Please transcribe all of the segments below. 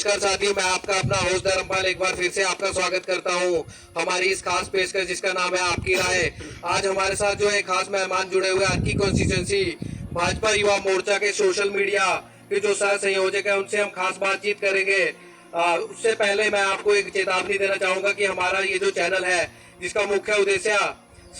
नमस्कार साथियों, मैं आपका अपना होस्ट धर्मपाल एक बार फिर से आपका स्वागत करता हूं हमारी इस खास पेशकश जिसका नाम है आपकी राय। आज हमारे साथ जो है खास मेहमान जुड़े हुए अर्की कॉन्स्टिट्यूंसी भाजपा युवा मोर्चा के सोशल मीडिया के जो सह संयोजक है उनसे हम खास बातचीत करेंगे। उससे पहले मैं आपको एक चेतावनी देना चाहूंगा कि हमारा ये जो चैनल है जिसका मुख्य उद्देश्य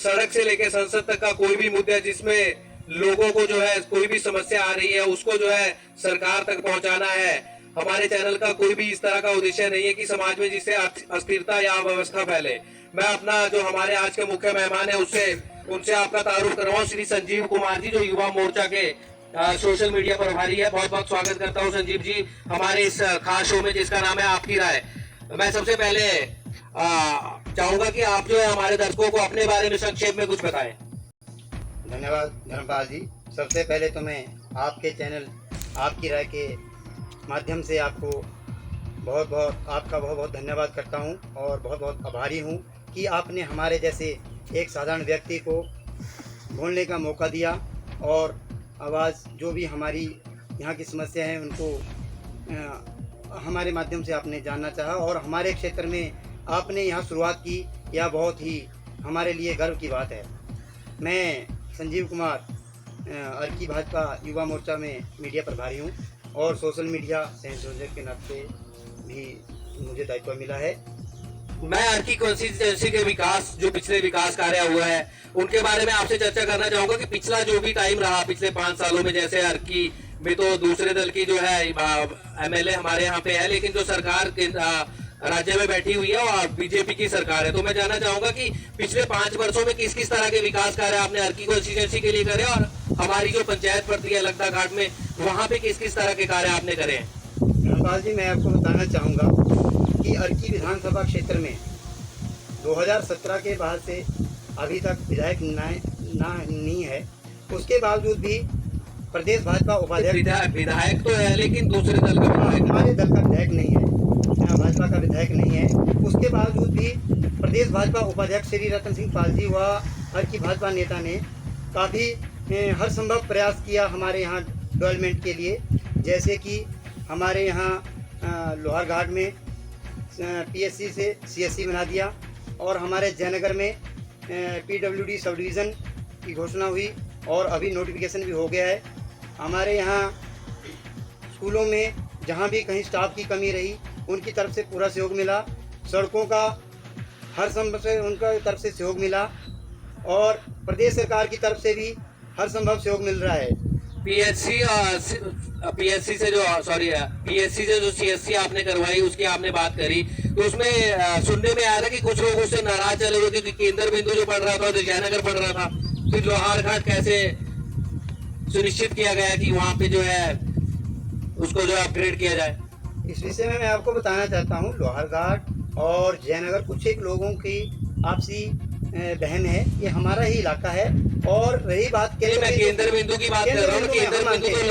सड़क से लेकर संसद तक का कोई भी मुद्दा जिसमें लोगों को जो है कोई भी समस्या आ रही है उसको जो है सरकार तक पहुंचाना है। हमारे चैनल का कोई भी इस तरह का उद्देश्य नहीं है कि समाज में जिससे अस्थिरता या अव्यवस्था फैले। मैं अपना जो हमारे आज के मुख्य मेहमान है उनसे आपका तारुफ करवाऊं। श्री संजीव कुमार जी जो युवा मोर्चा के सोशल मीडिया प्रभारी है, बहुत बहुत स्वागत करता हूं संजीव जी हमारे इस खास शो में जिसका नाम है आपकी राय। मैं सबसे पहले चाहूंगा कि आप जो है हमारे दर्शकों को अपने बारे में संक्षेप में कुछ बताएं। धन्यवाद धर्मपाल जी। सबसे पहले तो मैं आपके चैनल आपकी राय के माध्यम से आपका बहुत बहुत धन्यवाद करता हूं और बहुत बहुत आभारी हूं कि आपने हमारे जैसे एक साधारण व्यक्ति को बोलने का मौका दिया और आवाज़ जो भी हमारी यहाँ की समस्या है उनको हमारे माध्यम से आपने जानना चाहा और हमारे क्षेत्र में आपने यहाँ शुरुआत की, यह बहुत ही हमारे लिए गर्व की बात है। मैं संजीव कुमार अर्की भाजपा युवा मोर्चा में मीडिया प्रभारी हूँ और सोशल मीडिया संयोजक के नाते भी मुझे दायित्व मिला है। मैं अर्की कॉन्स्टिट्यूंसी के विकास जो पिछले विकास कार्य हुआ है उनके बारे में आपसे चर्चा करना चाहूंगा कि पिछला जो भी टाइम रहा पिछले 5 सालों में, जैसे अर्की में तो दूसरे दल की जो है एमएलए हमारे यहाँ पे है, लेकिन जो सरकार राज्य में बैठी हुई है और बीजेपी की सरकार है, तो मैं जानना चाहूंगा कि पिछले 5 वर्षों में किस किस तरह के विकास कार्य आपने अर्की कॉन्स्टिट्यूंसी के लिए करे और हमारी जो पंचायत पड़ती है लगता घाट में वहाँ पे किस किस तरह के कार्य आपने करे हैं। धर्मपाल जी, मैं आपको बताना चाहूँगा कि अर्की विधानसभा क्षेत्र में 2017 के बाद से अभी तक विधायक नहीं है, उसके बावजूद भी प्रदेश भाजपा उपाध्यक्ष विधायक तो है लेकिन दूसरे दल का हमारे दल का विधायक नहीं है, भाजपा का विधायक नहीं है, उसके बावजूद भी प्रदेश भाजपा उपाध्यक्ष श्री रतन सिंह पाल जी व अर्की भाजपा नेता ने काफ़ी हर संभव प्रयास किया हमारे यहाँ डेवलपमेंट के लिए। जैसे कि हमारे यहाँ लोहार घाट में पीएससी से सीएससी बना दिया और हमारे जयनगर में पीडब्ल्यूडी सब डिवीज़न की घोषणा हुई और अभी नोटिफिकेशन भी हो गया है। हमारे यहाँ स्कूलों में जहाँ भी कहीं स्टाफ की कमी रही उनकी तरफ से पूरा सहयोग मिला, सड़कों का हर संभव से उनका तरफ से सहयोग मिला और प्रदेश सरकार की तरफ से भी हर संभव सहयोग मिल रहा है। पीएससी से जो सीएससी आपने करवाई उसकी आपने बात करी, तो उसमें सुनने में आया था कि कुछ लोग उससे नाराज चले हुए थे कि केंद्र बिंदु जो पढ़ रहा था जयनगर पढ़ रहा था, फिर लोहार घाट कैसे सुनिश्चित किया गया कि वहाँ पे जो है उसको जो अपग्रेड किया जाए। इस विषय में मैं आपको बताना चाहता हूँ, लोहार घाट और जयनगर कुछ एक लोगों की आपसी बहन है, ये हमारा ही इलाका है। और रही बात केंद्र बिंदु की बात कर रहा हूँ, केंद्र बिंदु तो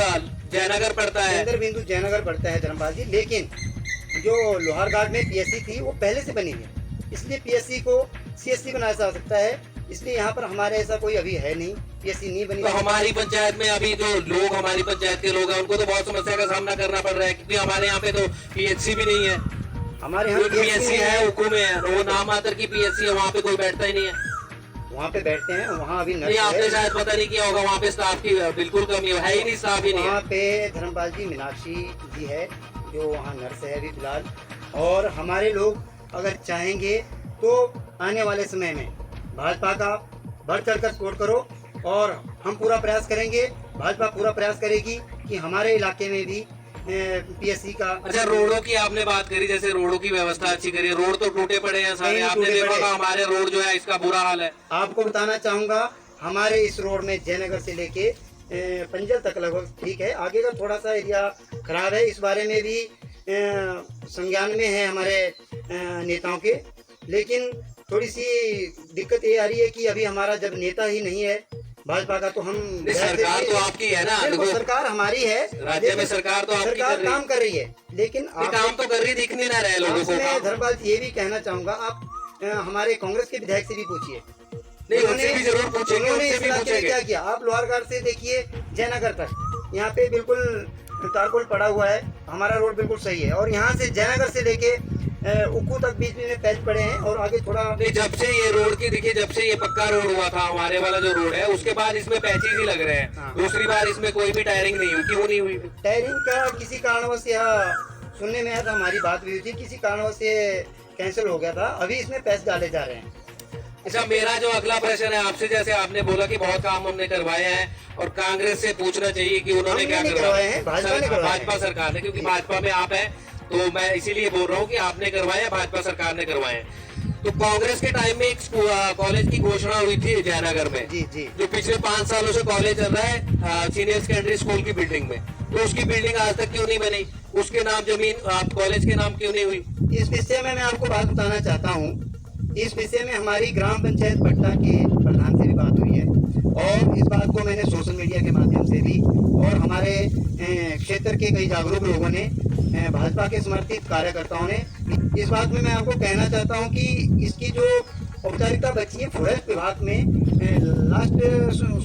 जयनगर पड़ता है, केंद्र बिंदु जयनगर पड़ता है धर्मपाल जी, लेकिन जो लोहार घाट में पीएससी थी वो पहले से बनी है, इसलिए पीएससी को सीएससी बनाया जा सकता है, इसलिए यहाँ पर हमारे ऐसा कोई अभी है नहीं, पीएससी नहीं बनी। तो हमारी पंचायत में अभी जो लोग हमारी पंचायत के लोग हैं उनको तो बहुत समस्या का सामना करना पड़ रहा है क्योंकि हमारे यहाँ पे तो पीएचसी भी नहीं है। हमारे यहाँ पीएचसी है, हुकुम है, वो नाम मात्र की पीएचसी है, वहाँ पे कोई बैठता ही नहीं है। वहाँ पे बैठते हैं, वहाँ अभी नहीं, आपने शायद पता नहीं किया होगा, वहाँ पे स्टाफ की बिल्कुल कमी है ही नहीं, स्टाफ ही नहीं है। वहाँ पे धर्मपाल जी मीनाक्षी जी है जो वहाँ नर्स है अभी फिलहाल, और हमारे लोग अगर चाहेंगे तो आने वाले समय में भाजपा का बढ़ चढ़ कर सपोर्ट करो और हम पूरा प्रयास करेंगे, भाजपा पूरा प्रयास करेगी कि हमारे इलाके में भी पीएससी का। अच्छा, रोडों की आपने बात करी, जैसे रोडों की व्यवस्था अच्छी करी, रोड तो टूटे पड़े हैं सारे, आपने देखा होगा हमारे रोड जो है इसका बुरा हाल है। आपको बताना चाहूंगा हमारे इस रोड में जयनगर से लेके पंजल तक लगभग ठीक है, आगे का थोड़ा सा एरिया खराब है, इस बारे में भी संज्ञान में है हमारे नेताओं के, लेकिन थोड़ी सी दिक्कत ये आ रही है कि अभी हमारा जब नेता ही नहीं है भाजपा का, तो हम सरकार तो आपकी है ना, देखो सरकार हमारी है, राज्य में सरकार तो आपकी सरकार काम कर रही है, लेकिन काम तो कर रही दिख नहीं रहा है लोगों को। मैं धर्मपाल ये भी कहना चाहूंगा, आप हमारे कांग्रेस के विधायक से भी पूछिए, उन्होंने भी जरूर पूछेंगे, उन्होंने इस इलाके में क्या किया। आप लोहार घाट से देखिए जयनगर तक, यहाँ पे बिल्कुल तारकोल पड़ा हुआ है, हमारा रोड बिल्कुल सही है। और यहाँ से जयनगर से लेके उक्कू तक बीच में पैच पड़े हैं और आगे थोड़ा नहीं, जब से ये रोड की देखिए, जब से ये पक्का रोड हुआ था हमारे वाला जो रोड है, उसके बाद इसमें पैचेज ही लग रहे हैं। हाँ। दूसरी बार इसमें कोई भी टायरिंग नहीं हुई, क्यों नहीं हुई? टायरिंग का किसी कारणवश यह सुनने में आया था, हमारी बात भी हुई थी, किसी कारणवश ये कैंसिल हो गया था। अभी इसमें पैच डाले जा रहे हैं। अच्छा, मेरा जो अगला प्रश्न है आपसे, जैसे आपने बोला कि बहुत काम हमने करवाए हैं और कांग्रेस से पूछना चाहिए कि उन्होंने हमने क्या नहीं करवाया करवाए हैं, भाजपा ने करवाए हैं। भाजपा सरकार ने, क्योंकि जी। भाजपा में आप हैं, तो मैं इसीलिए बोल रहा हूँ कि आपने करवाया, भाजपा सरकार ने करवाए हैं। तो कांग्रेस के टाइम में एक कॉलेज की घोषणा हुई थी जयनगर में, जी जी। जो पिछले 5 सालों से कॉलेज चल रहा है सीनियर सेकेंडरी स्कूल की बिल्डिंग में, तो उसकी बिल्डिंग आज तक क्यों नहीं बनी? उसके नाम जमीन कॉलेज के नाम क्यों नहीं हुई? इस विषय में मैं आपको बात बताना चाहता हूँ। इस विषय में हमारी ग्राम पंचायत पट्टा के प्रधान से भी बात हुई है और इस बात को मैंने सोशल मीडिया के माध्यम से भी और हमारे क्षेत्र के कई जागरूक लोगों ने, भाजपा के समर्थित कार्यकर्ताओं ने, इस बात में मैं आपको कहना चाहता हूं कि इसकी जो औपचारिकता बची है फॉरेस्ट विभाग में, लास्ट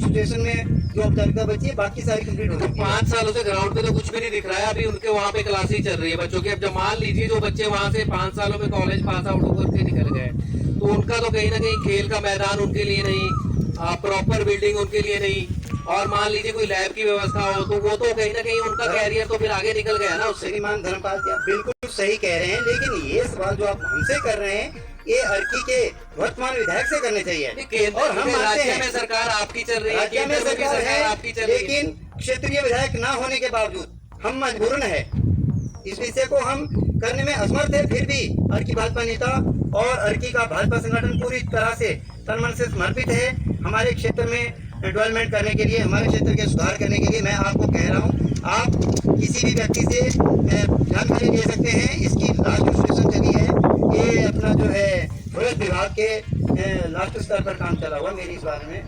सिचुएशन में जो औपचारिकता बची है, बाकी सारी कंप्लीट हो चुकी है। 5 सालों से ग्राउंड पे तो कुछ भी नहीं दिख रहा है। अभी उनके वहाँ पे क्लास ही चल रही है बच्चों की। अब जब मान लीजिए जो बच्चे वहाँ से 5 सालों में कॉलेज पास आउट होकर के निकल गए, तो उनका तो कहीं ना कहीं खेल का मैदान उनके लिए नहीं, प्रॉपर बिल्डिंग उनके लिए नहीं, और मान लीजिए कोई लैब की व्यवस्था हो, तो वो तो कहीं ना कहीं उनका कैरियर तो फिर आगे निकल गया ना उससे। श्रीमान धर्मपाल जी, आप बिल्कुल सही कह रहे हैं, लेकिन ये सवाल जो आप हमसे कर रहे हैं, ये अर्की के वर्तमान विधायक से करने चाहिए। केंद्र और हम मानते राज्य हैं में सरकार आपकी चल रही है, राज्य में केंद्र में भी सरकार सरकार है, आपकी चल रही है, लेकिन क्षेत्रीय विधायक ना होने के बावजूद हम मजबूरन है, इस विषय को हम करने में असमर्थ है। फिर भी अर्की भाजपा नेता और अर्की का भाजपा संगठन पूरी तरह से तन मन से समर्पित है हमारे क्षेत्र में डेवलपमेंट करने के लिए, हमारे क्षेत्र के सुधार करने के लिए। मैं आपको कह रहा हूँ, आप किसी भी व्यक्ति से जानकारी ले सकते हैं। इसकी लास्ट सिचुएशन चली है, ये अपना जो है फॉरेस्ट विभाग के लास्ट स्तर पर काम चला हुआ। मेरी इस बारे में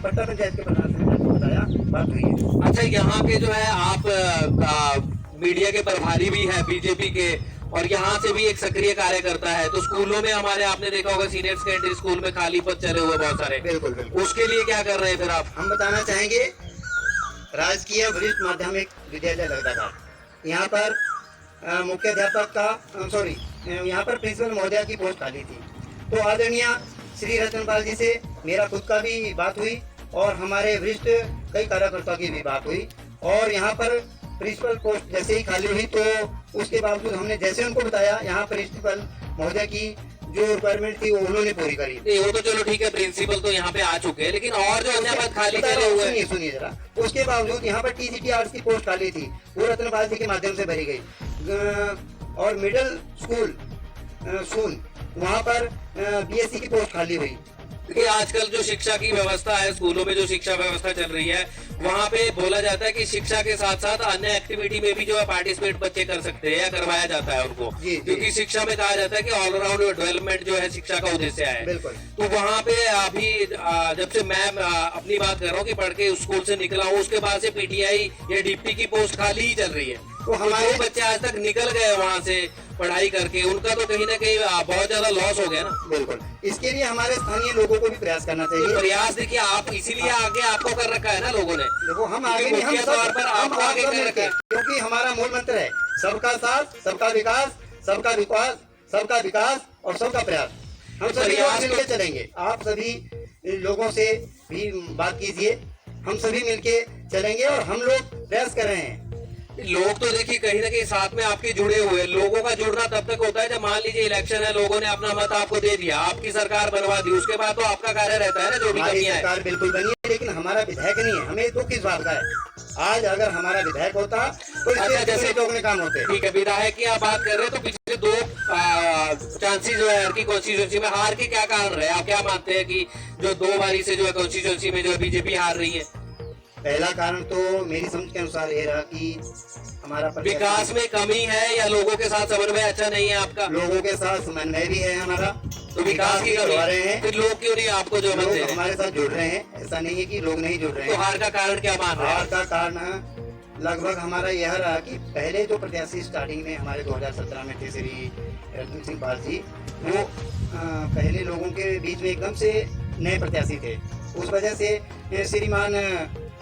पट्टा पंचायत के प्रधान से मैंने बताया, बात हुई है। अच्छा, यहाँ के जो है आप मीडिया के प्रभारी भी हैं बीजेपी के, और यहाँ से भी एक सक्रिय कार्यकर्ता है। तो स्कूलों में हमारे, आपने देखा होगा सीनियर सेकेंडरी स्कूल में खाली पद चले हुए बहुत सारे। बिल्कुल बिल्कुल। उसके लिए क्या कर रहे हैं फिर आप? हम बताना चाहेंगे, राजकीय वरिष्ठ माध्यमिक विद्यालय लगदाघाट, यहाँ पर मुख्याध्यापक का सॉरी यहाँ पर प्रिंसिपल महोदया की पोस्ट खाली थी। तो आदरणीय श्री रतनपाल जी से मेरा खुद का भी बात हुई और हमारे वरिष्ठ कई कार्यकर्ताओं की भी बात हुई, और यहाँ पर प्रिंसिपल पोस्ट जैसे ही खाली हुई तो उसके बावजूद हमने जैसे उनको बताया, यहाँ प्रिंसिपल महोदया की जो रिक्वायरमेंट थी वो उन्होंने पूरी करी। नहीं, वो तो चलो ठीक है, प्रिंसिपल तो यहाँ पे आ चुके हैं, लेकिन और जो अन्य पद खाली चले हुए हैं। सुनिए जरा, उसके बावजूद यहाँ पर टीजीटी आर्ट्स की पोस्ट खाली थी, वो रतनपाल जी के माध्यम से भरी गई। और मिडिल स्कूल वहाँ पर बीएससी की पोस्ट खाली हुई। क्योंकि आजकल जो शिक्षा की व्यवस्था है, स्कूलों में जो शिक्षा व्यवस्था चल रही है, वहाँ पे बोला जाता है कि शिक्षा के साथ साथ अन्य एक्टिविटी में भी जो है पार्टिसिपेट बच्चे कर सकते हैं या करवाया जाता है उनको। जी, जी। क्योंकि शिक्षा में कहा जाता है कि ऑलराउंड डेवलपमेंट जो है शिक्षा का उद्देश्य है। बिल्कुल। तो वहाँ पे अभी जब से मैं अपनी बात कर रहा हूँ कि पढ़ के स्कूल से निकला हूँ, उसके बाद से पीटीआई या डिप्टी की पोस्ट खाली ही चल रही है। तो हमारे बच्चे आज तक निकल गए वहाँ से पढ़ाई करके, उनका तो कहीं ना कहीं बहुत ज्यादा लॉस हो गया ना। बिल्कुल, इसके लिए हमारे स्थानीय लोगों को भी प्रयास करना चाहिए। प्रयास देखिए, आप इसीलिए आगे आपको कर रखा है ना लोगों ने। देखो, हम आगे नहीं, हम मुख्य तौर पर आपको आगे कर रखा है, क्योंकि हमारा मूल मंत्र है सबका साथ, सबका विकास, सबका विकास, सबका विकास और सबका प्रयास। हम सभी लोग मिलकर चलेंगे। आप सभी लोगों से भी बात कीजिए, हम सभी मिलके चलेंगे और हम लोग प्रयास कर रहे हैं। लोग तो देखिए कहीं ना कहीं साथ में आपके जुड़े हुए। लोगों का जुड़ना तब तक होता है जब मान लीजिए इलेक्शन है, लोगों ने अपना मत आपको दे दिया, आपकी सरकार बनवा दी, उसके बाद तो आपका कार्य रहता है ना जो भी हमारी कमियां है। सरकार बिल्कुल बनी है, लेकिन हमारा विधायक नहीं है। हमें दुख इस बात का है, आज अगर हमारा विधायक होता तो अच्छा, जैसे रोकने काम होते। ठीक है, विधायक की आप बात कर रहे हैं, तो पिछले 2 चांसेस जो है की कॉन्स्टिट्यूंसी में हार के क्या कारण रहे? आप क्या मानते हैं कि जो 2 बारी से जो है कॉन्स्टिट्यूंसी में जो है बीजेपी हार रही है? पहला कारण तो मेरी समझ के अनुसार ये रहा कि हमारा विकास में कमी है या लोगों के साथ समन्वय अच्छा नहीं है आपका? लोगों के साथ समन्वय भी है हमारा, तो विकास की कमी करवा रहे हैं। फिर लोग क्यों नहीं आपको जो मत दे रहे? हमारे साथ जुड़ रहे हैं, ऐसा नहीं है कि लोग नहीं जुड़ रहे तो हैं। हार का कारण क्या मान रहे हैं? हार का कारण लगभग हमारा यह रहा कि पहले जो प्रत्याशी स्टार्टिंग में हमारे 2017 में थे श्री रतन सिंह पाल जी, वो पहले लोगों के बीच में एकदम से नए प्रत्याशी थे। उस वजह से श्रीमान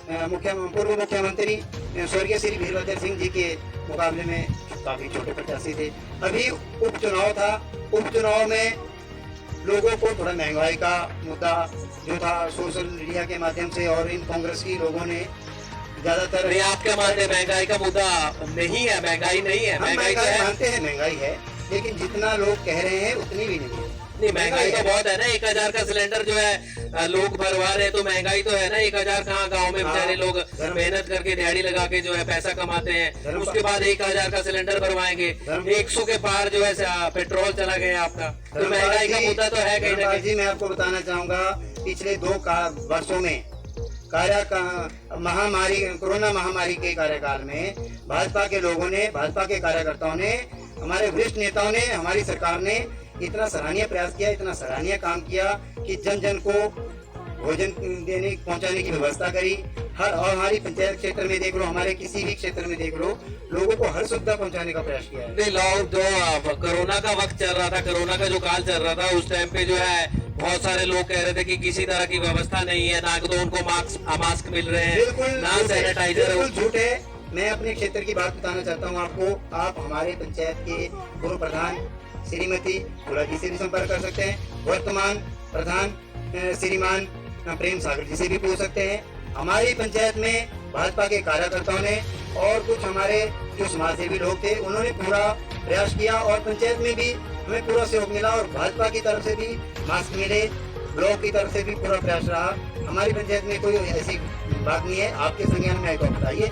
पूर्व मुख्यमंत्री स्वर्गीय श्री वीरभद्र सिंह जी के मुकाबले में काफी छोटे प्रत्याशी थे। अभी उपचुनाव था, उपचुनाव में लोगों को थोड़ा महंगाई का मुद्दा जो था सोशल मीडिया के माध्यम से और इन कांग्रेस की लोगों ने ज्यादातर। नहीं, आप क्या मानते हैं महंगाई का मुद्दा नहीं है? महंगाई नहीं है, हम महंगाई तो महंगाई है। मानते हैं, महंगाई है, लेकिन जितना लोग कह रहे हैं उतनी भी नहीं है। नहीं, महंगाई तो बहुत है ना। 1000 का सिलेंडर जो है लोग भरवा रहे हैं, तो महंगाई तो है ना। 1000 कहाँ गाँव में बेचारे लोग मेहनत करके दिहाड़ी लगा के जो है पैसा कमाते हैं, उसके बाद 1000 का सिलेंडर भरवाएंगे। 100 के पार जो है पेट्रोल चला गया आपका, तो महंगाई का मुद्दा तो है कहीं ना जी, मैं आपको बताना चाहूंगा पिछले 2 वर्षों में कोरोना महामारी के कार्यकाल में भाजपा के लोगों ने, भाजपा के कार्यकर्ताओं ने, हमारे वरिष्ठ नेताओं ने, हमारी सरकार ने इतना सराहनीय प्रयास किया, इतना सराहनीय काम किया कि जन जन को भोजन पहुंचाने की व्यवस्था करी। और हमारी पंचायत क्षेत्र में देख लो, हमारे किसी भी क्षेत्र में देख लो, लोगों को हर सुविधा पहुंचाने का प्रयास किया है। नहीं, लोग जो कोरोना का वक्त चल रहा था, कोरोना का जो काल चल रहा था, उस टाइम पे जो है बहुत सारे लोग कह रहे थे कि किसी तरह की व्यवस्था नहीं है, ना तो उनको मास्क मिल रहे हैं, ना सैनिटाइजर। बिल्कुल झूठ है। मैं अपने क्षेत्र की बात बताना चाहता हूँ आपको। आप हमारे पंचायत के पूर्व प्रधान श्रीमती फूला जी से भी संपर्क कर सकते हैं, वर्तमान प्रधान श्रीमान प्रेम सागर जी से भी पूछ सकते हैं। हमारी पंचायत में भाजपा के कार्यकर्ताओं ने और कुछ हमारे जो समाजसेवी लोग थे, उन्होंने पूरा प्रयास किया और पंचायत में भी हमें पूरा सहयोग मिला और भाजपा की तरफ से भी मास्क मिले, ब्लॉक की तरफ से भी पूरा प्रयास रहा। हमारी पंचायत में कोई ऐसी बात नहीं है। आपके संज्ञान में आई तो बताइए।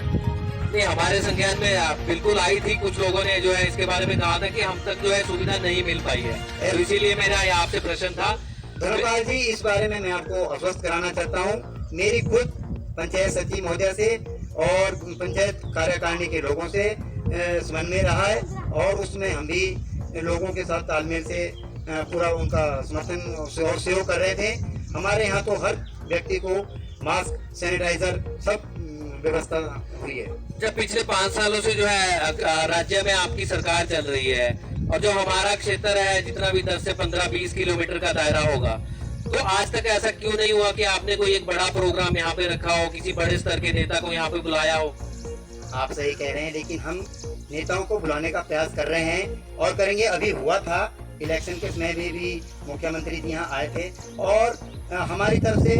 नहीं, हमारे संज्ञान में बिल्कुल आई थी। कुछ लोगों ने जो है इसके बारे में कहा था कि हम तक जो है सुविधा नहीं मिल पाई है, तो इसीलिए मेरा आपसे प्रश्न था। धर्मपाल जी, इस बारे में मैं आपको आश्वस्त कराना चाहता हूँ। मेरी खुद पंचायत सचिव महोदया से और पंचायत कार्यकारिणी के लोगों से समन्वय रहा है और उसमें हम भी लोगों के साथ तालमेल से पूरा उनका समर्थन और सहयोग कर रहे थे। हमारे यहाँ तो हर व्यक्ति को मास्क, सैनिटाइजर सब व्यवस्था हुई है। जब पिछले 5 सालों से जो है राज्य में आपकी सरकार चल रही है और जो हमारा क्षेत्र है जितना भी 10 से 15-20 किलोमीटर का दायरा होगा, तो आज तक ऐसा क्यों नहीं हुआ कि आपने कोई एक बड़ा प्रोग्राम यहाँ पे रखा हो, किसी बड़े स्तर के नेता को यहाँ पे बुलाया हो? आप सही कह रहे हैं, लेकिन हम नेताओं को बुलाने का प्रयास कर रहे हैं और करेंगे। अभी हुआ था इलेक्शन के समय में भी मुख्यमंत्री जी यहाँ आए थे और हमारी तरफ से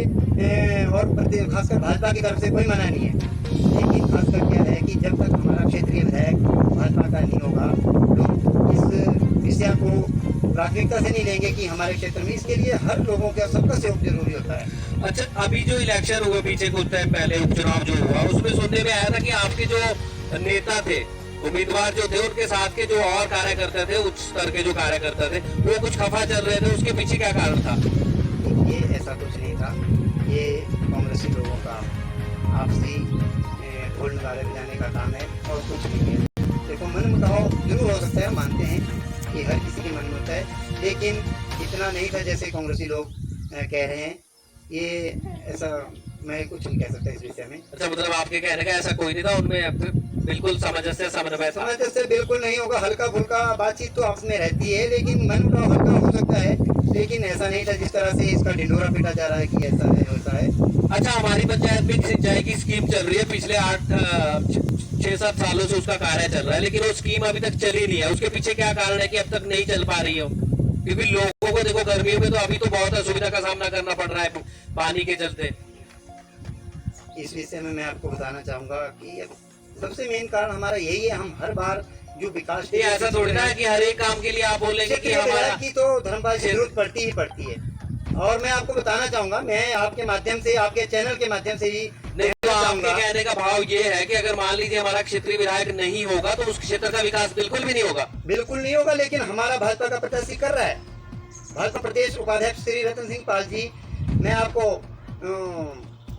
और खासकर भाजपा की तरफ से कोई मना नहीं है। लेकिन खासकर क्या है कि जब तक हमारा क्षेत्रीय विधायक भाजपा का नहीं होगा, लोग इस विषय को प्राथमिकता से नहीं लेंगे कि हमारे क्षेत्र में। इसके लिए हर लोगों का, सबका सहयोग जरूरी होता है। अच्छा, अभी जो इलेक्शन हुआ पीछे कुछ टाइम पहले, उपचुनाव जो हुआ, उसमें सुनने में आया था कि आपके जो नेता थे, उम्मीदवार जो थे, उनके साथ के जो और कार्यकर्ता थे, उच्च स्तर के जो कार्यकर्ता थे, वो कुछ खफा चल रहे थे। उसके पीछे क्या कारण था? ये ऐसा कुछ नहीं था। ये कांग्रेसी लोगों का आपसी ढोल नगाड़े बजाने का काम है और कुछ नहीं है। देखो, मन मुटाव जरूर हो सकता है, मानते हैं कि हर किसी के मन में होता है, लेकिन इतना नहीं था जैसे कांग्रेसी लोग कह रहे हैं। ये ऐसा मैं कुछ नहीं कह सकता इस विषय में। अच्छा, मतलब आपके कहने का ऐसा कोई नहीं था, उनमें बिल्कुल सामंजस्य समन्वय था? सामंजस्य बिल्कुल नहीं होगा। हल्का फुल्का बातचीत तो आपस में रहती है, लेकिन मन मुटाव हल्का हो सकता है, लेकिन ऐसा नहीं था जिस तरह से इसका ढिंडोरा पीटा जा रहा है कि ऐसा है वैसा है। अच्छा, हमारी पंचायत में सिंचाई की स्कीम चल रही है, पिछले 6-7 सालों से उसका कार्य चल रहा है, लेकिन वो स्कीम अभी तक चली नहीं है। उसके पीछे क्या कारण है कि अब तक नहीं चल पा रही हो? क्योंकि लोगों को देखो, गर्मियों में तो अभी तो बहुत असुविधा का सामना करना पड़ रहा है पानी के चलते। इस विषय में मैं आपको बताना चाहूंगा कि सबसे मेन कारण हमारा यही है। हम हर बार जो विकास, ये ऐसा थोड़ी ना है कि हर एक काम के लिए आप बोलेंगे कि हमारा की तो धर्मपाल की जरूरत पड़ती ही पड़ती है। और मैं आपको बताना चाहूंगा, मैं आपके माध्यम से, आपके चैनल के माध्यम से ही नहीं, तो आपके कहने का भाव ये है कि अगर मान लीजिए हमारा क्षेत्रीय विधायक नहीं होगा तो उस क्षेत्र का विकास बिल्कुल भी नहीं होगा? बिल्कुल नहीं होगा, लेकिन हमारा भाजपा का प्रत्याशी कर रहा है। भाजपा प्रदेश उपाध्यक्ष श्री रतन सिंह पाल जी, मैं आपको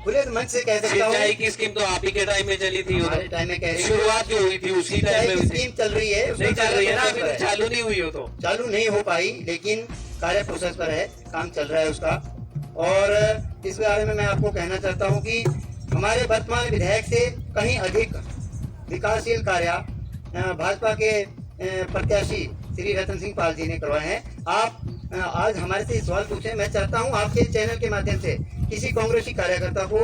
खुले मंच से कह सकता हूँ, सिंचाई की स्कीम तो आप ही के टाइम में चली थी। हमारे टाइम में कह रही शुरुआत जो हुई थी उसी टाइम में स्कीम चल रही है, नहीं चल रही है ना, अभी तक चालू नहीं हुई हो तो? चालू नहीं हो पाई, लेकिन कार्य प्रोसेस पर है, काम चल रहा है उसका। और इस बारे में मैं आपको कहना चाहता हूं कि हमारे वर्तमान विधायक से कहीं अधिक विकासशील कार्य भाजपा के प्रत्याशी श्री रतन सिंह पाल जी ने करवाए हैं। आप आज हमारे से सवाल पूछे। मैं चाहता हूं आपके चैनल के माध्यम से किसी कांग्रेसी कार्यकर्ता को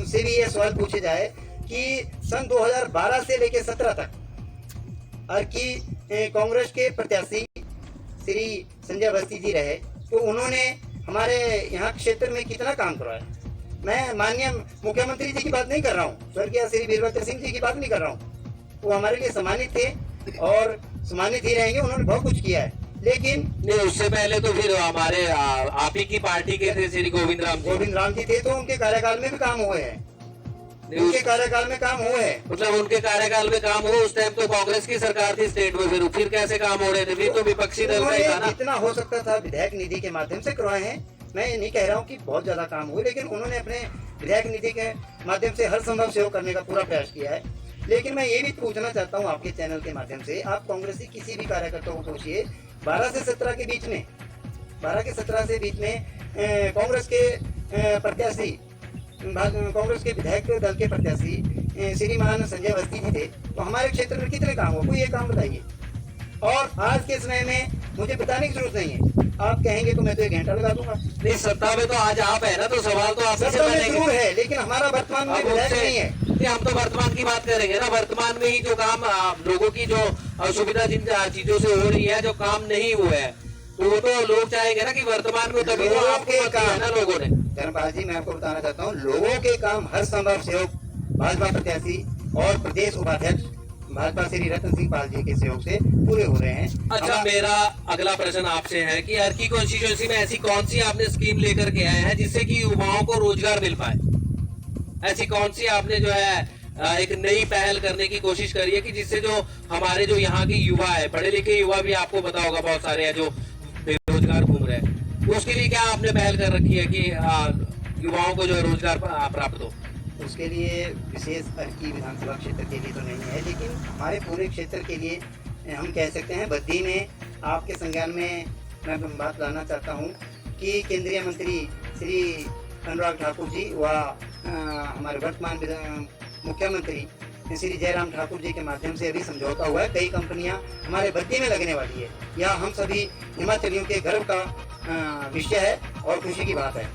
से भी ये सवाल पूछे जाए कि सन 2012 से लेकर 17 तक और की कांग्रेस के प्रत्याशी श्री संजय अवस्थी जी रहे, तो उन्होंने हमारे यहाँ क्षेत्र में कितना काम करवाया। मैं माननीय मुख्यमंत्री जी की बात नहीं कर रहा हूँ, स्वर्गीय श्री वीरभद्र सिंह जी की बात नहीं कर रहा हूँ। वो हमारे लिए सम्मानित थे और सम्मानित ही रहेंगे, उन्होंने बहुत कुछ किया है। लेकिन नहीं, उससे पहले तो फिर हमारे आप ही की पार्टी के थे श्री गोविंद राम जी थे, तो उनके कार्यकाल में भी काम हुए हैं। उनके कार्यकाल में काम हुए हैं, मतलब उनके कार्यकाल में काम हुआ। उस टाइम तो कांग्रेस की सरकार थी स्टेट में, फिर कैसे काम हो रहे थे? फिर तो विपक्षी दल का ही था ना। जितना हो सकता था विधायक निधि के माध्यम से करवाए हैं। मैं ये नहीं कह रहा हूँ कि बहुत ज्यादा काम हुए, लेकिन उन्होंने अपने विधायक निधि के माध्यम से हर संभव सहयोग करने का पूरा प्रयास किया है। लेकिन मैं ये भी पूछना चाहता हूँ आपके चैनल के माध्यम से, आप कांग्रेसी किसी भी कार्यकर्ता को पूछिए 12 से 17 के बीच में, 12 के 17 से बीच में कांग्रेस के प्रत्याशी, कांग्रेस के विधायक दल के प्रत्याशी श्रीमान संजय अवस्थी जी थे, तो हमारे क्षेत्र में कितने काम हो, कोई एक काम बताइए। और आज के समय में मुझे बताने की जरूरत नहीं है, आप कहेंगे तो मैं तो 1 घंटा लगा दूंगा। नहीं, सत्ता में तो आज आप है ना, तो सवाल तो आपसे जरूर है, लेकिन हमारा वर्तमान में विधायक नहीं है। हम तो वर्तमान की बात करेंगे ना। वर्तमान में ही जो काम लोगों की जो असुविधा जिन चीजों से हो रही है, जो काम नहीं हुए है, तो वो तो लोग चाहेंगे ना कि वर्तमान में, तभी तो आपके काम है ना लोगों ने। धर्मपाल जी, मैं आपको बताना चाहता हूँ, लोगों के काम हर संभव सहयोग भाजपा प्रत्याशी और प्रदेश उपाध्यक्ष भाजपा श्री रतन सिंह पाल जी के सहयोग से पूरे हो रहे हैं। अच्छा, मेरा अगला प्रश्न आपसे है कि अर्की कॉन्स्टिट्यूएंसी में ऐसी कौन सी आपने स्कीम लेकर के आए हैं जिससे कि युवाओं को रोजगार मिल पाए? ऐसी कौन सी आपने जो है एक नई पहल करने की कोशिश करी है कि जिससे जो हमारे जो यहाँ के युवा है, पढ़े लिखे युवा भी आपको पता होगा बहुत सारे हैं जो बेरोजगार घूम रहे हैं, तो उसके लिए क्या आपने पहल कर रखी है कि युवाओं को जो है रोजगार प्राप्त हो? उसके लिए विशेष अर्की विधानसभा क्षेत्र के लिए तो नहीं है, लेकिन हमारे पूरे क्षेत्र के लिए हम कह सकते हैं। बद्दी में आपके संज्ञान में मैं बात लाना चाहता हूँ कि केंद्रीय मंत्री श्री अनुराग ठाकुर जी व हमारे वर्तमान मुख्यमंत्री श्री जयराम ठाकुर जी के माध्यम से अभी समझौता हुआ है। कई कंपनियां हमारे बद्दी में लगने वाली है। यह हम सभी हिमाचलियों के गर्व का विषय है और खुशी की बात है।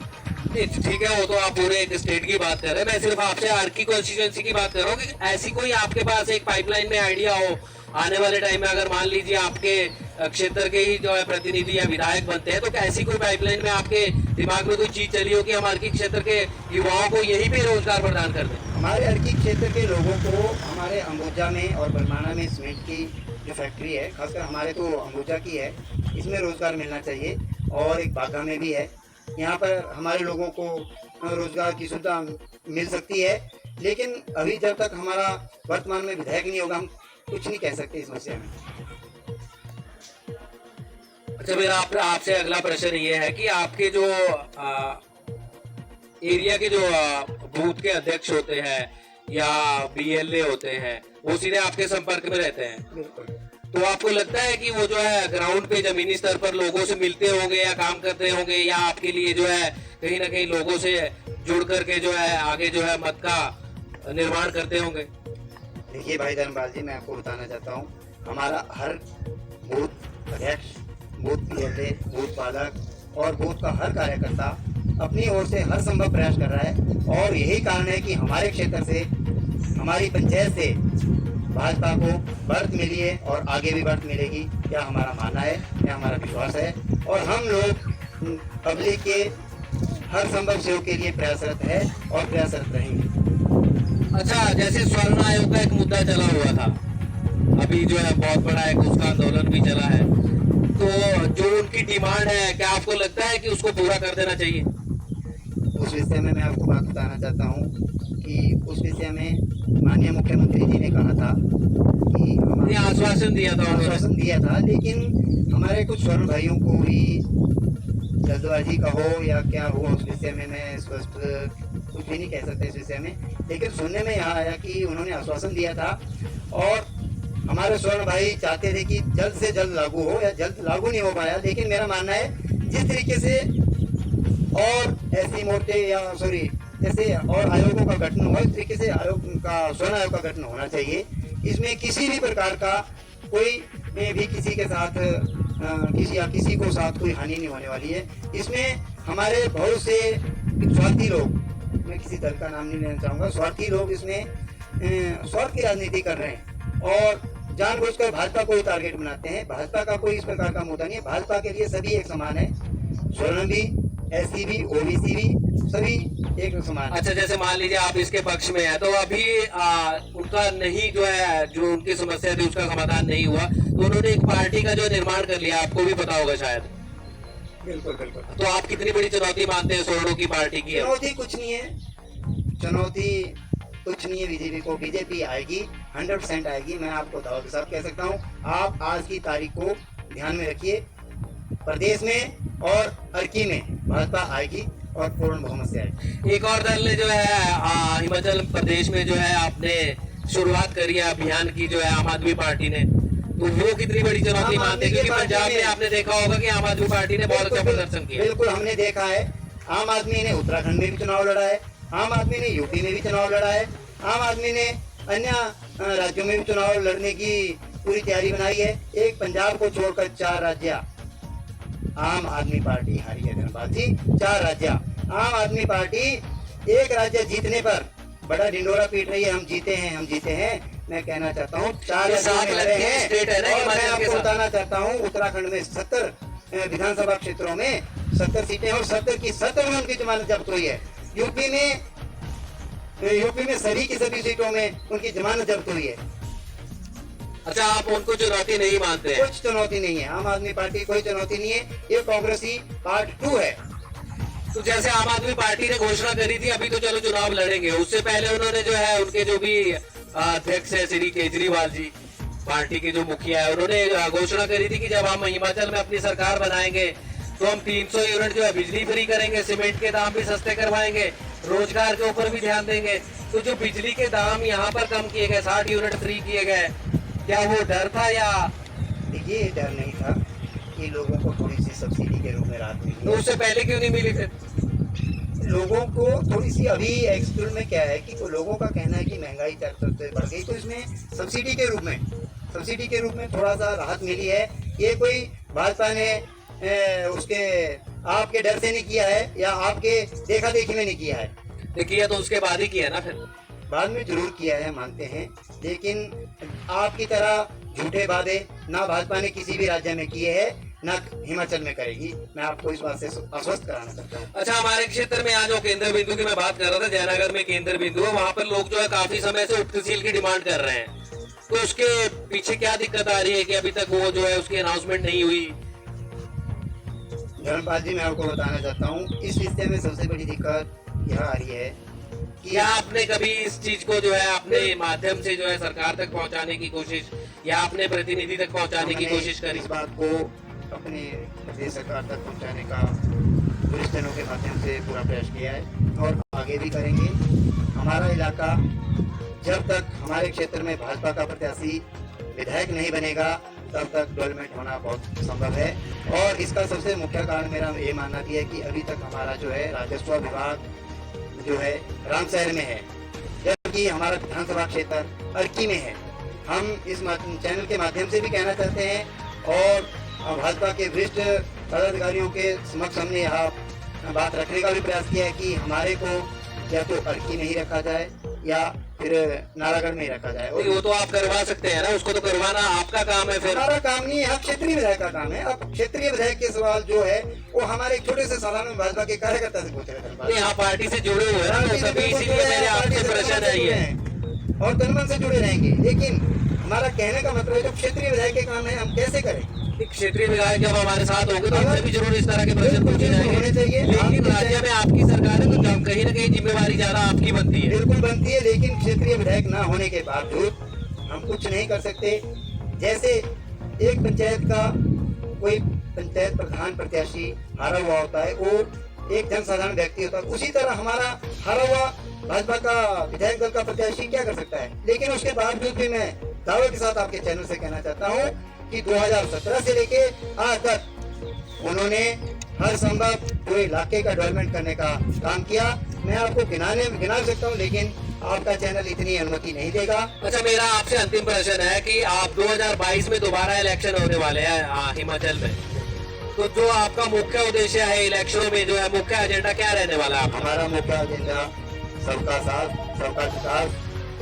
ठीक है, वो तो आप पूरे एक स्टेट की बात कर रहे हैं, मैं सिर्फ आपसे अर्की कॉन्स्टिट्यूएंसी की बात कर रहा हूँ कि ऐसी कोई आपके पास एक पाइपलाइन में आइडिया हो आने वाले टाइम में, अगर मान लीजिए आपके क्षेत्र के ही जो है प्रतिनिधि या विधायक बनते हैं, तो ऐसी कोई पाइपलाइन में आपके दिमाग में कोई चीज चली हो कि हम अर्की क्षेत्र के युवाओं को यहीं पे रोजगार प्रदान कर दें? हमारे अर्की क्षेत्र के लोगों को हमारे अंबुजा में और बरमाना में सीमेंट की जो फैक्ट्री है, खासकर हमारे तो अंबुजा की है, इसमें रोजगार मिलना चाहिए। और एक बाघा में भी है, यहाँ पर हमारे लोगों को रोजगार की सुविधा मिल सकती है। लेकिन अभी जब तक हमारा वर्तमान में विधायक नहीं होगा, हम कुछ नहीं कह सकते इस विषय में। अच्छा, मेरा आपसे अगला प्रश्न ये है कि आपके जो एरिया के जो बूथ के अध्यक्ष होते हैं या बीएलए होते हैं, वो सीधे आपके संपर्क में रहते हैं, बिल्कुल। तो आपको लगता है कि वो जो है ग्राउंड पे जमीनी स्तर पर लोगों से मिलते होंगे या काम करते होंगे, या आपके लिए जो है कहीं ना कहीं लोगों से जुड़ करके जो है आगे जो है मत का निर्माण करते होंगे? देखिए भाई धर्मपाल जी, मैं आपको बताना चाहता हूँ, हमारा हर बूथ अध्यक्ष, बूथ पीएलए, बूथ पालक और बूथ का हर कार्यकर्ता अपनी ओर से हर संभव प्रयास कर रहा है। और यही कारण है कि हमारे क्षेत्र से, हमारी पंचायत से भाजपा को बढ़त मिली है और आगे भी बढ़त मिलेगी, क्या हमारा मानना है, क्या हमारा विश्वास है। और हम लोग पब्लिक के हर संभव सहयोग के लिए प्रयासरत है और प्रयासरत रहेंगे। अच्छा, जैसे स्वर्ण आयोग का एक मुद्दा चला हुआ था, अभी जो है बहुत बड़ा एक उसका आंदोलन भी चला है, तो जो उनकी डिमांड है, क्या आपको लगता है कि उसको पूरा कर देना चाहिए? उस विषय में मैं आपको बात बताना चाहता हूँ कि उस विषय में माननीय मुख्यमंत्री जी ने कहा था कि आश्वासन दिया था, लेकिन हमारे कुछ स्वर्ण भाइयों को भी जल्दबाजी का हो या क्या हुआ, उस विषय में मैं स्पष्ट कुछ भी नहीं कह सकते इस विषय में। लेकिन सुनने में यहाँ आया कि उन्होंने आश्वासन दिया था और हमारे स्वर्ण भाई चाहते थे कि जल्द से जल्द लागू हो, या जल्द लागू नहीं हो पाया। लेकिन मेरा मानना है जिस तरीके से और ऐसी मोटे या जैसे और आयोगों का गठन हुआ, इस तरीके से आयोग का, स्वर्ण आयोग का गठन होना चाहिए। इसमें किसी भी प्रकार का कोई भी किसी के साथ किसी को साथ कोई हानि नहीं होने वाली है। इसमें हमारे बहुत से स्वार्थी लोग, मैं किसी दल का नाम नहीं लेना चाहूँगा, स्वार्थी लोग इसमें स्वार्थ की राजनीति कर रहे हैं और जानबूझकर भाजपा को ही टारगेट बनाते हैं। भाजपा का कोई इस प्रकार का मुद्दा नहीं है। भाजपा के लिए सभी एक समान है, स्वर्ण भी, एससी भी, ओबीसी भी, सभी एक समान है। अच्छा, जैसे मान लीजिए आप इसके पक्ष में है तो अभी उनका नहीं जो है, जो उनकी समस्या थी उसका समाधान नहीं हुआ, तो उन्होंने एक पार्टी का जो निर्माण कर लिया, आपको भी पता होगा शायद। बिल्कुल बिल्कुल। तो आप कितनी बड़ी चुनौती मानते हैं स्वर्णों की पार्टी की? चुनौती कुछ नहीं है, चुनौती कुछ नहीं है बीजेपी को। बीजेपी आएगी, 100% आएगी, मैं आपको दावा के साथ कह सकता हूँ। आप आज की तारीख को ध्यान में रखिए, प्रदेश में और अर्की में भाजपा आएगी और पूर्ण बहुमत से आएगी। एक और दल ने जो है हिमाचल प्रदेश में जो है आपने शुरुआत करी है अभियान की, जो है आम आदमी पार्टी ने, तो वो कितनी बड़ी चुनौती मानते हैं? क्योंकि पंजाब में आपने देखा होगा कि आम आदमी पार्टी ने बहुत अच्छा प्रदर्शन किया। बिल्कुल, हमने देखा है। आम आदमी ने उत्तराखंड में भी चुनाव लड़ा है, आम आदमी ने यूपी में भी चुनाव लड़ा है, आम आदमी ने अन्य राज्यों में भी चुनाव लड़ने की पूरी तैयारी बनाई है। एक पंजाब को छोड़कर 4 राज्य आम आदमी पार्टी हारी है। धन्यवाद जी। 4 राज्य आम आदमी पार्टी, एक राज्य जीतने पर बड़ा ढिंडोरा पीट रही है, हम जीते हैं, हम जीते हैं। मैं कहना चाहता हूँ 4 राज्यों में लड़े हैं और मैं आपको बताना चाहता हूँ उत्तराखंड में 70 विधानसभा क्षेत्रों में 70 सीटें और 70 की 70 में उनकी जमानत जब्त हुई है। यूपी में सभी की सभी सीटों में उनकी जमानत जब्त हुई है। अच्छा, आप उनको चुनौती नहीं मानते हैं? कुछ चुनौती नहीं है, आम आदमी पार्टी कोई चुनौती नहीं है, ये कांग्रेसी पार्ट 2 है। तो जैसे आम आदमी पार्टी ने घोषणा करी थी अभी तो चलो चुनाव लड़ेंगे, उससे पहले उन्होंने जो है उनके जो भी अध्यक्ष है श्री केजरीवाल जी, पार्टी के जो मुखिया है, उन्होंने घोषणा करी थी कि जब हम हिमाचल में अपनी सरकार बनाएंगे तो हम 300 यूनिट जो है बिजली फ्री करेंगे, सीमेंट के दाम भी सस्ते करवाएंगे, रोजगार के ऊपर भी ध्यान देंगे। तो जो बिजली के दाम यहाँ पर कम किए गए, 60 यूनिट फ्री किए गए, क्या वो डर था या? ये डर नहीं था कि लोगों को थोड़ी सी सब्सिडी के रूप में राहत मिली, तो उससे पहले क्यों नहीं मिली फिर? लोगों को थोड़ी सी अभी एक्चुअल में क्या है कि लोगों का कहना है कि महंगाई 4% से बढ़ गई, तो इसमें सब्सिडी के रूप में थोड़ा सा राहत मिली है। ये कोई भाजपा ने उसके आपके डर से नहीं किया है या आपके देखा देखी में नहीं किया है। किया तो उसके बाद ही किया ना, फिर बाद में जरूर किया है, मानते हैं, लेकिन आपकी तरह झूठे वादे ना भाजपा ने किसी भी राज्य में किए हैं ना हिमाचल में करेगी। मैं आपको इस बात से आश्वस्त कराना चाहता हूँ। अच्छा, हमारे क्षेत्र में आज जो केंद्र बिंदु की मैं बात कर रहा था, जयनगर में केंद्र बिंदु है, वहाँ पर लोग जो है काफी समय से उपतहसील की डिमांड कर रहे हैं, तो उसके पीछे क्या दिक्कत आ रही है कि अभी तक वो जो है उसकी अनाउंसमेंट नहीं हुई? धर्मपाल जी, मैं आपको बताना चाहता हूँ, इस रिश्ते में सबसे बड़ी दिक्कत यह आ रही है कि क्या आपने कभी इस चीज को जो है अपने माध्यम से जो है सरकार तक पहुंचाने की कोशिश या अपने प्रतिनिधि तक पहुंचाने की कोशिश करी? इस बात को अपने प्रदेश सरकार तक पहुंचाने का वरिष्ठजनों के माध्यम से पूरा प्रयास किया है और आगे भी करेंगे। हमारा इलाका जब तक हमारे क्षेत्र में भाजपा का प्रत्याशी विधायक नहीं बनेगा तब तक डेवलपमेंट होना बहुत संभव है। और इसका सबसे मुख्य कारण मेरा ये मानना भी है कि अभी तक हमारा जो है राजस्व विभाग जो है रामशहर में है, जबकि हमारा विधानसभा क्षेत्र अर्की में है। हम इस चैनल के माध्यम से भी कहना चाहते हैं और भाजपा के वरिष्ठ पदाधिकारियों के समक्ष हमने यहाँ बात रखने का भी प्रयास किया है कि हमारे को या तो अर्की में ही रखा जाए या फिर नालागढ़ में ही रखा जाए। और वो तो आप करवा सकते हैं ना, उसको तो करवाना आपका काम है। फिर हमारा काम नहीं है, क्षेत्रीय विधायक का काम है। अब क्षेत्रीय विधायक के सवाल जो है वो हमारे एक छोटे से साधारण भाजपा के कार्यकर्ता से पूछ रहे थे। यहाँ पार्टी से जुड़े हुए हैं ना सभी, इसीलिए मैंने आपसे प्रश्न है और तनमन से जुड़े रहेंगे, लेकिन हमारा कहने का मतलब है जो क्षेत्रीय विधायक के काम है हम कैसे करें। क्षेत्रीय विधायक जब हमारे साथ होंगे तो हमसे भी जरूर इस तरह के प्रश्न पूछे होने चाहिए। लेकिन राज्य में आपकी सरकार है तो कहीं ना कहीं जिम्मेवारी ज्यादा आपकी बनती है। बिल्कुल बनती है, लेकिन क्षेत्रीय विधायक ना होने के बावजूद हम कुछ नहीं कर सकते। जैसे एक पंचायत का कोई पंचायत प्रधान प्रत्याशी हारा हुआ होता है, वो एक जनसाधारण व्यक्ति होता है, उसी तरह हमारा हारा हुआ भाजपा का विधायक दल का प्रत्याशी क्या कर सकता है। लेकिन उसके बावजूद भी मैं दावे के साथ आपके चैनल से कहना चाहता हूँ कि 2017 से लेके आज तक उन्होंने हर संभव जो इलाके का डेवलपमेंट करने का काम किया। मैं आपको गिना सकता हूँ, लेकिन आपका चैनल इतनी अनुमति नहीं देगा। अच्छा, मेरा आपसे अंतिम प्रश्न है कि आप 2022 में दोबारा इलेक्शन होने वाले हैं हिमाचल में, तो जो आपका मुख्य उद्देश्य है इलेक्शनों में, जो है मुख्य एजेंडा क्या रहने वाला है आपका? हमारा मुख्य एजेंडा सबका साथ, सबका विकास,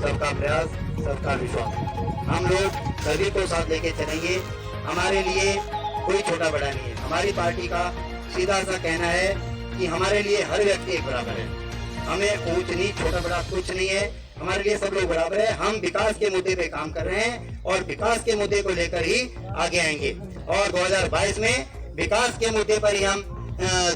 सबका प्रयास, सबका विश्वास। हम लोग सभी को साथ लेके चलेंगे। हमारे लिए कोई छोटा बड़ा नहीं है। हमारी पार्टी का सीधा सा कहना है कि हमारे लिए हर व्यक्ति एक बराबर है। हमें ऊंच नीच छोटा बड़ा कुछ नहीं है, हमारे लिए सब लोग बराबर है। हम विकास के मुद्दे पे काम कर रहे हैं और विकास के मुद्दे को लेकर ही आगे आएंगे और 2022 में विकास के मुद्दे पर ही हम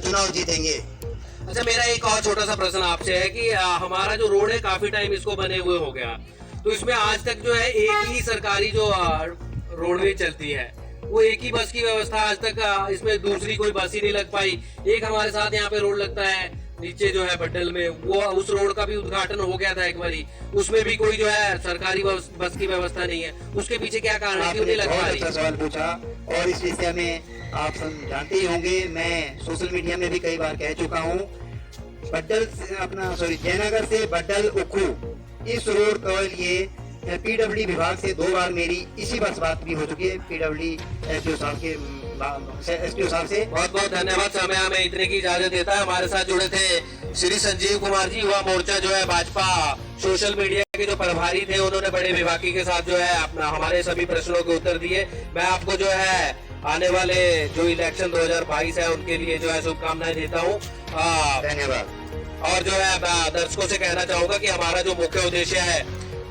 चुनाव जीतेंगे। अच्छा, मेरा एक और छोटा सा प्रश्न आपसे है कि हमारा जो रोड है काफी टाइम इसको बने हुए हो गया, तो इसमें आज तक जो है एक ही सरकारी जो रोडवे चलती है, वो एक ही बस की व्यवस्था आज तक इसमें दूसरी कोई बस ही नहीं लग पाई। एक हमारे साथ यहाँ पे रोड लगता है नीचे जो है बड्डल में, वो उस रोड का भी उद्घाटन हो गया था एक बारी, उसमें भी कोई जो है सरकारी बस की व्यवस्था नहीं है। उसके पीछे क्या कारण है, क्यों नहीं लग पा रही? अच्छा सवाल पूछा और इस विषय में आप सब जानते ही होंगे, मैं सोशल मीडिया में भी कई बार कह चुका हूँ। बड्डल से जयनगर से बड्डल उखू इस रोड के लिए पीडब्ल्यूडी विभाग से 2 बार मेरी इसी बस बात भी हो चुकी है पीडब्ल्यूडी एसडीओ साहब से। बहुत बहुत धन्यवाद, समय हमें इतने की इजाजत देता है। हमारे साथ जुड़े थे श्री संजीव कुमार जी, युवा मोर्चा जो है भाजपा सोशल मीडिया के जो प्रभारी थे, उन्होंने बड़े विभागी के साथ जो है अपना हमारे सभी प्रश्नों के उत्तर दिए। मैं आपको जो है आने वाले जो इलेक्शन 2022 है उनके लिए जो है शुभकामनाएं देता हूँ। धन्यवाद। और जो है दर्शकों से कहना चाहूंगा कि हमारा जो मुख्य उद्देश्य है,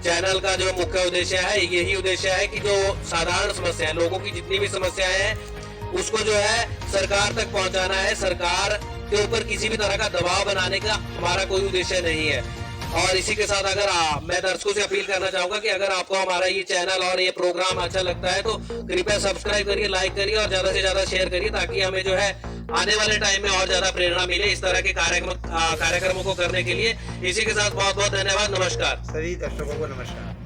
चैनल का जो मुख्य उद्देश्य है, यही उद्देश्य है कि जो साधारण समस्या है, लोगों की जितनी भी समस्याएं हैं, उसको जो है सरकार तक पहुंचाना है। सरकार के ऊपर किसी भी तरह का दबाव बनाने का हमारा कोई उद्देश्य नहीं है। और इसी के साथ अगर मैं दर्शकों से अपील करना चाहूंगा कि अगर आपको हमारा ये चैनल और ये प्रोग्राम अच्छा लगता है तो कृपया सब्सक्राइब करिए, लाइक करिए और ज्यादा से ज्यादा शेयर करिए, ताकि हमें जो है आने वाले टाइम में और ज्यादा प्रेरणा मिले इस तरह के कार्यक्रमों को करने के लिए। इसी के साथ बहुत बहुत धन्यवाद, नमस्कार। सभी दर्शकों को नमस्कार।